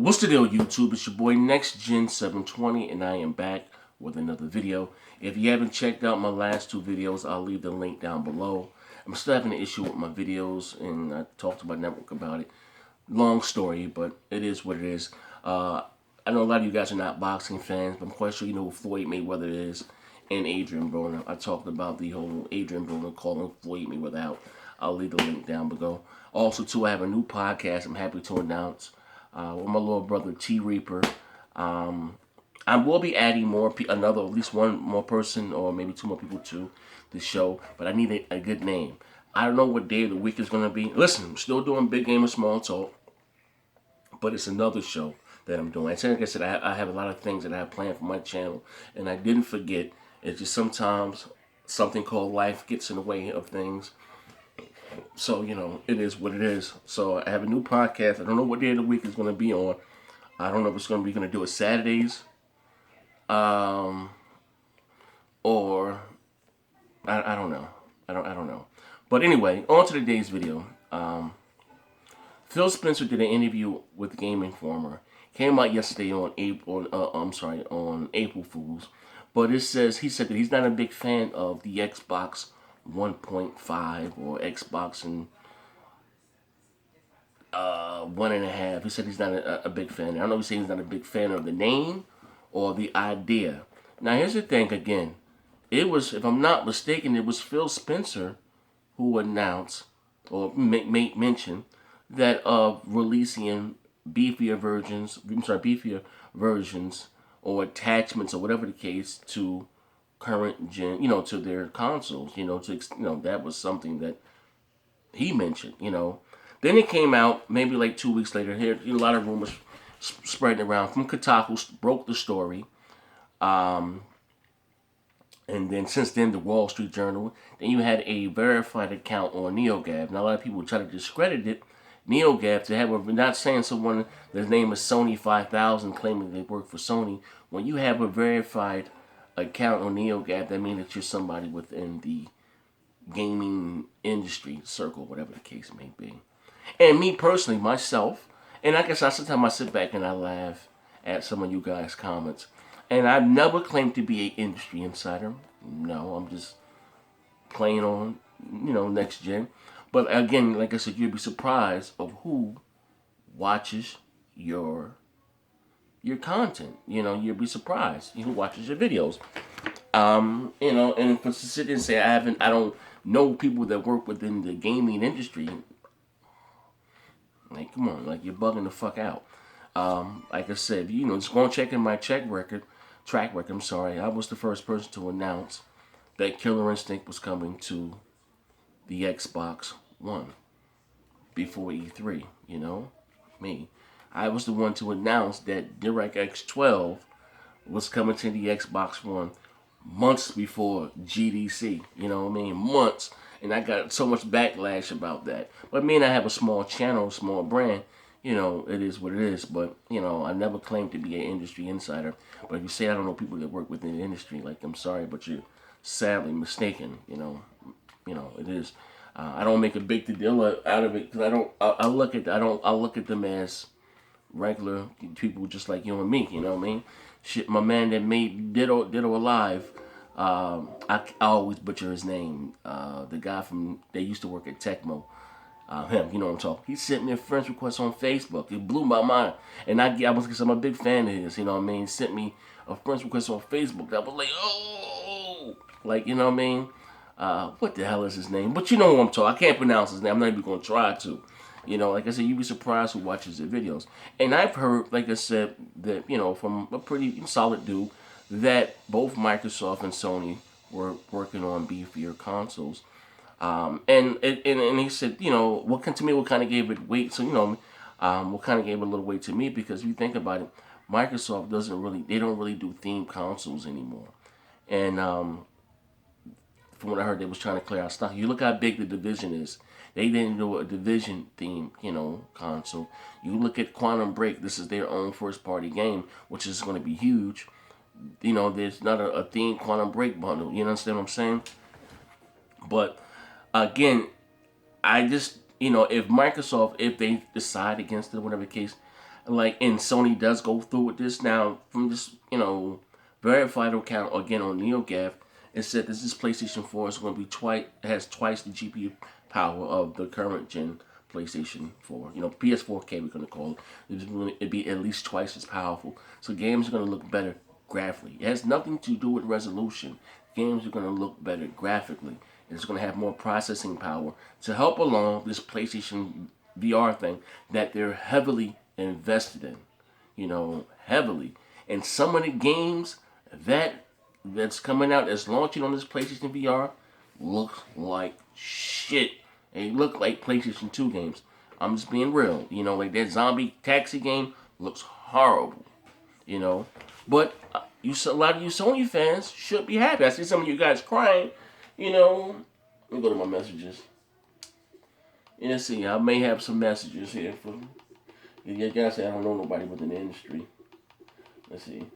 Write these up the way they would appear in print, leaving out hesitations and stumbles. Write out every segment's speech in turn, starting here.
What's the deal, YouTube? It's your boy NextGen720, and I am back with another video. If you haven't checked out my last two videos, I'll leave the link down below. I'm still having an issue with my videos, and I talked to my network about it. Long story, but it is what it is. I know a lot of you guys are not boxing fans, but I'm quite sure you know who Floyd Mayweather is and Adrian Broner. I talked about the whole Adrian Broner calling Floyd Mayweather out. I'll leave the link down below. Also, too, I have a new podcast I'm happy to announce with my little brother T Reaper. I will be adding at least one more person, or maybe two more people to the show. But I need a good name. I don't know what day of the week is gonna be. Listen, I'm still doing Big Game and Small Talk, but it's another show that I'm doing. And like I said, I have a lot of things that I have planned for my channel, and I didn't forget. It's just sometimes something called life gets in the way of things. So, it is what it is. So I have a new podcast. I don't know what day of the week it's going to be on. I don't know if it's going to do it Saturdays. Or I don't know. I don't know. But anyway, on to today's video. Phil Spencer did an interview with Game Informer. Came out yesterday on April Fools. But he said that he's not a big fan of the Xbox 1.5 or Xbox and 1.5. He said he's not a big fan. I don't know if he's saying he's not a big fan of the name or the idea. Now here's the thing again. It was, if I'm not mistaken, it was Phil Spencer who announced or mentioned that releasing beefier versions or attachments or whatever the case to current gen, to their consoles, that was something that he mentioned, Then it came out maybe like 2 weeks later. Here, a lot of rumors spreading around from Kotaku broke the story. And then since then, the Wall Street Journal. Then you had a verified account on NeoGAF. Now, a lot of people try to discredit it. NeoGAF, we're not saying someone, their name is Sony 5000, claiming they work for Sony. When you have a verified account on NeoGAF, that means that you're somebody within the gaming industry circle, whatever the case may be. And me personally, myself, and I guess sometimes I sit back and I laugh at some of you guys' comments. And I've never claimed to be an industry insider. No, I'm just playing on, next gen. But again, like I said, you'd be surprised of who watches your content. You'd be surprised who watches your videos. And for to sit and say I don't know people that work within the gaming industry. Like, come on, like you're bugging the fuck out. Like I said, just go and check in my track record. I was the first person to announce that Killer Instinct was coming to the Xbox One before E3. Me. I was the one to announce that DirectX 12 was coming to the Xbox One months before GDC. Months. And I got so much backlash about that. But me and I have a small channel, small brand. It is what it is. But, I never claimed to be an industry insider. But if you say I don't know people that work within the industry, like, I'm sorry, but you're sadly mistaken. It is. I don't make a big deal out of it because I look at them as regular people just like you and me. You know what I mean? Shit, my man that made Ditto Alive. I always butcher his name. The guy they used to work at Tecmo. Him, you know what I'm talking. He sent me a friend request on Facebook. It blew my mind, and I'm a big fan of his. You know what I mean? He sent me a friend request on Facebook. That was like, oh, like, you know what I mean? What the hell is his name? But you know what I'm talking. I can't pronounce his name. I'm not even gonna try to. Like I said, you'd be surprised who watches the videos. And I've heard, like I said, that from a pretty solid dude, that both Microsoft and Sony were working on beefier consoles. And he said, what kind of gave it weight. So, what kind of gave it a little weight to me, because if you think about it, Microsoft they don't really do themed consoles anymore. And from what I heard, they was trying to clear out stock. You look how big the Division is. They didn't do a Division theme, console. You look at Quantum Break. This is their own first-party game, which is going to be huge. There's not a theme Quantum Break bundle. You understand what I'm saying? But again, I just, if Microsoft, if they decide against it, whatever the case, Like, and Sony does go through with this now from this, verified account again on NeoGAF. It said this PlayStation 4 is going to be has twice the GPU power of the current gen PlayStation 4. PS4K we're going to call it. It'd be at least twice as powerful. So games are going to look better graphically. It has nothing to do with resolution. Games are going to look better graphically. It's going to have more processing power to help along this PlayStation VR thing that they're heavily invested in. Heavily. And some of the games that's coming out that's launching on this PlayStation VR look like shit. They look like PlayStation 2 games. I'm just being real. Like that zombie taxi game looks horrible. But a lot of you Sony fans should be happy. I see some of you guys crying. Let me go to my messages. Let's see. I may have some messages here for you guys. Say I don't know nobody within the industry. Let's see.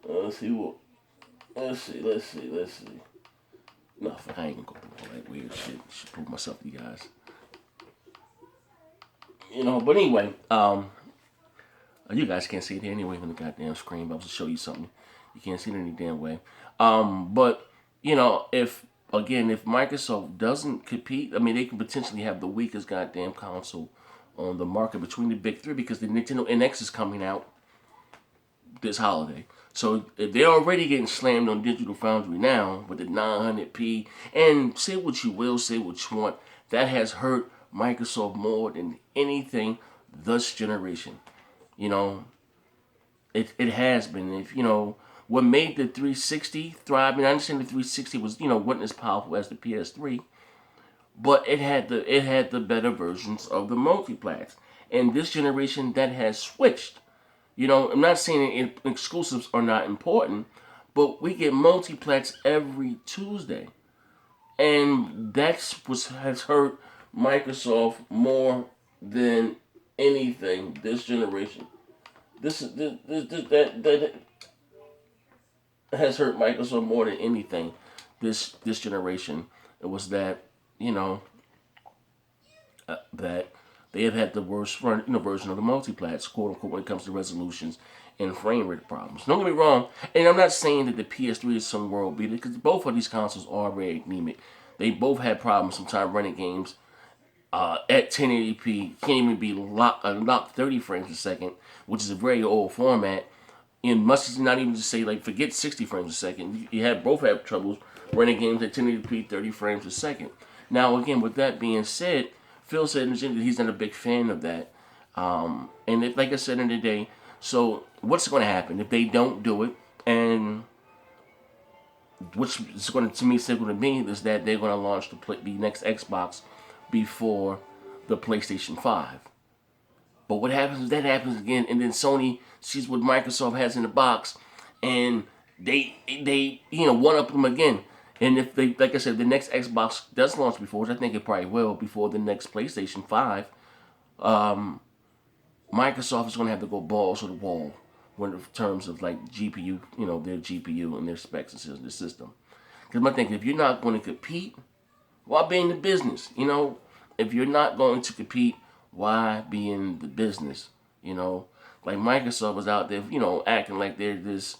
Let's see what. Let's see. No, I ain't gonna go through all that weird shit. I should prove myself to you guys. But anyway, you guys can't see it anyway on the goddamn screen. But I was to show you something. You can't see it any damn way. But if Microsoft doesn't compete, I mean, they can potentially have the weakest goddamn console on the market between the big three because the Nintendo NX is coming out this holiday. So they're already getting slammed on Digital Foundry now with the 900p. And say what you will, say what you want, that has hurt Microsoft more than anything this generation. It has been. What made the 360 thrive, I mean, I understand the 360 was, wasn't as powerful as the PS3, but it had the better versions of the multiplats. And this generation, that has switched. I'm not saying exclusives are not important, but we get multiplats every Tuesday. And that's what has hurt Microsoft more than anything this generation. That has hurt Microsoft more than anything this generation. It was that that they have had the worst version of the multiplats, quote unquote, when it comes to resolutions and frame rate problems. Don't get me wrong, and I'm not saying that the PS3 is some world beater because both of these consoles are very anemic. They both had problems sometimes running games at 1080p. Can't even be locked 30 frames a second, which is a very old format. And much as not even to say like forget 60 frames a second, you both have troubles running games at 1080p 30 frames a second. Now again, with that being said, Phil said that he's not a big fan of that. And like I said in the day, so what's going to happen if they don't do it? And which is going to me signal to me is that they're going to launch the next Xbox before the PlayStation 5. But what happens is that happens again, and then Sony sees what Microsoft has in the box, and they one up them again. And if they, like I said, the next Xbox does launch before, which I think it probably will, before the next PlayStation 5, Microsoft is going to have to go balls to the wall in terms of like GPU, their GPU and their specs and the system. Because my thing, if you're not going to compete, why be in the business? If you're not going to compete, why be in the business? Like Microsoft was out there, acting like they're this,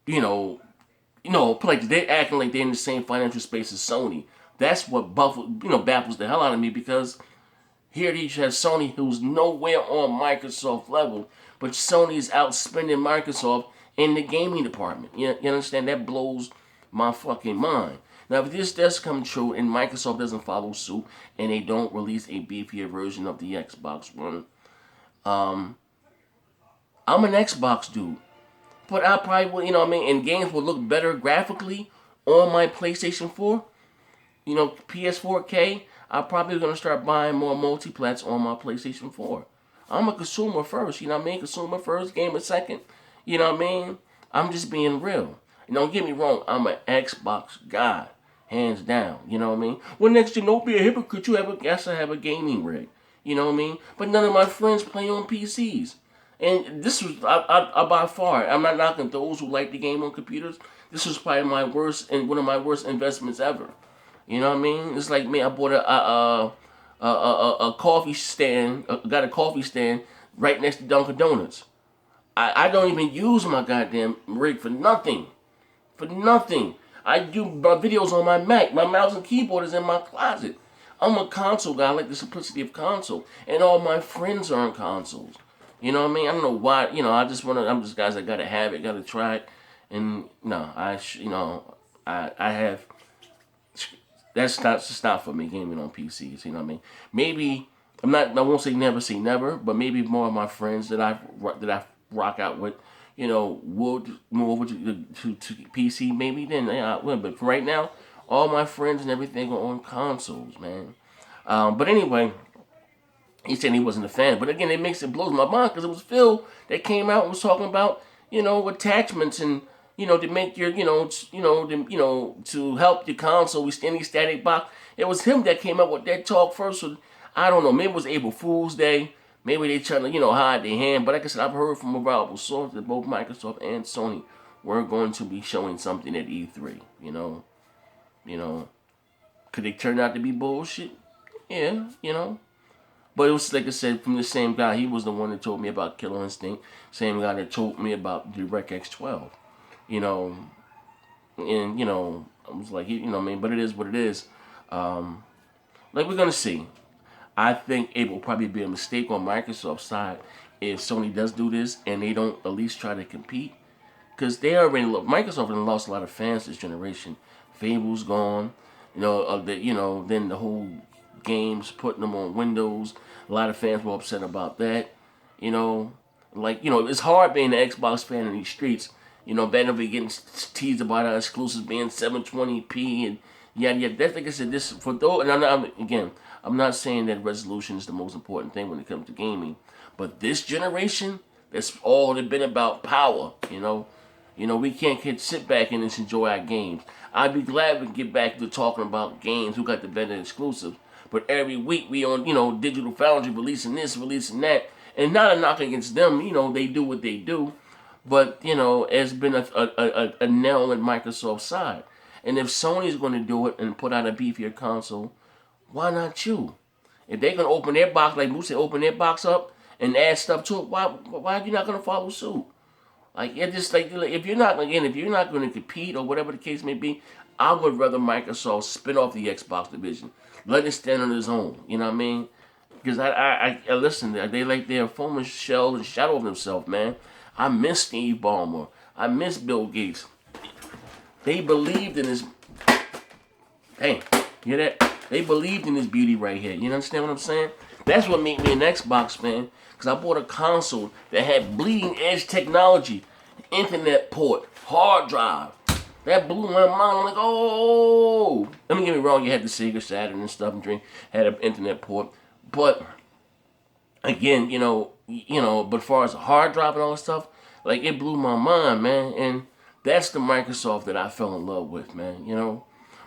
like they're acting like they're in the same financial space as Sony. That's what baffles the hell out of me because here you have Sony who's nowhere on Microsoft level, but Sony's outspending Microsoft in the gaming department. You understand? That blows my fucking mind. Now, if this does come true and Microsoft doesn't follow suit and they don't release a beefier version of the Xbox One, I'm an Xbox dude. But I probably will, and games will look better graphically on my PlayStation 4. PS4K, I'm probably going to start buying more multiplats on my PlayStation 4. I'm a consumer first, Consumer first, gamer second. I'm just being real. Don't get me wrong, I'm an Xbox guy. Hands down, Well, next to don't be a hypocrite, I have a gaming rig. But none of my friends play on PCs. And this was, I by far, I'm not knocking those who like the game on computers. This was probably my worst and one of my worst investments ever. It's like me, I bought a coffee stand, got a coffee stand right next to Dunkin' Donuts. I don't even use my goddamn rig for nothing. For nothing. I do my videos on my Mac. My mouse and keyboard is in my closet. I'm a console guy. I like the simplicity of console. And all my friends are on consoles. You know what I mean? I don't know why. You know, I just want to. I'm just guys that gotta have it, gotta try it. And no, I have. That's not for me gaming on PCs. You know what I mean? Maybe I'm not. I won't say never say never, but maybe more of my friends that I rock out with, would move over to PC. Maybe then I will. But for right now, all my friends and everything are on consoles, man. But anyway, he said he wasn't a fan. But again, it blows my mind because it was Phil that came out and was talking about attachments and to make your to help your console with any static box. It was him that came up with that talk first. So I don't know. Maybe it was April Fool's Day. Maybe they trying to hide their hand. But like I said, I've heard from reliable sources that both Microsoft and Sony were going to be showing something at E3. Could it turn out to be bullshit? Yeah. But it was like I said, from the same guy. He was the one that told me about Killer Instinct. Same guy that told me about DirectX 12. And I was like, I mean, but it is what it is. Like we're gonna see. I think it will probably be a mistake on Microsoft's side if Sony does do this and they don't at least try to compete, because Microsoft has lost a lot of fans this generation. Fable's gone, then the whole games putting them on Windows. A lot of fans were upset about that. It's hard being an Xbox fan in these streets. Battlefield getting teased about our exclusives being 720p and yada. That's like I said. This for those, and I'm not saying that resolution is the most important thing when it comes to gaming, but this generation, that's all it's been about power. We can't sit back and just enjoy our games. I'd be glad we get back to talking about games who got the better exclusives. But every week we on Digital Foundry releasing this, releasing that, and not a knock against them. They do what they do. But, it's been a nail in Microsoft's side. And if Sony's going to do it and put out a beefier console, why not you? If they're going to open their box, like Moose said, open their box up and add stuff to it, why are you not going to follow suit? Like, it's just like, if you're not going to compete or whatever the case may be, I would rather Microsoft spin off the Xbox division. Let it stand on its own. You know what I mean? Because I listen, they like their former shell and shadow of themselves, man. I miss Steve Ballmer. I miss Bill Gates. They believed in this. Hey, you hear that? They believed in this beauty right here. You understand what I'm saying? That's what made me an Xbox fan. Because I bought a console that had bleeding edge technology, internet port, hard drive. That blew my mind. I'm like, oh. Let me get me wrong. You had the Sega Saturn and stuff and drink. Had an internet port. But again, but as far as a hard drive and all that stuff, like it blew my mind, man. And that's the Microsoft that I fell in love with, man.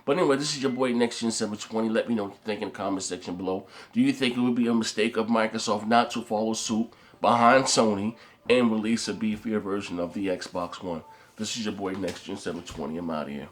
But anyway, this is your boy NextGen 720. Let me know what you think in the comment section below. Do you think it would be a mistake of Microsoft not to follow suit behind Sony and release a beefier version of the Xbox One? This is your boy NextGen 720. I'm out of here.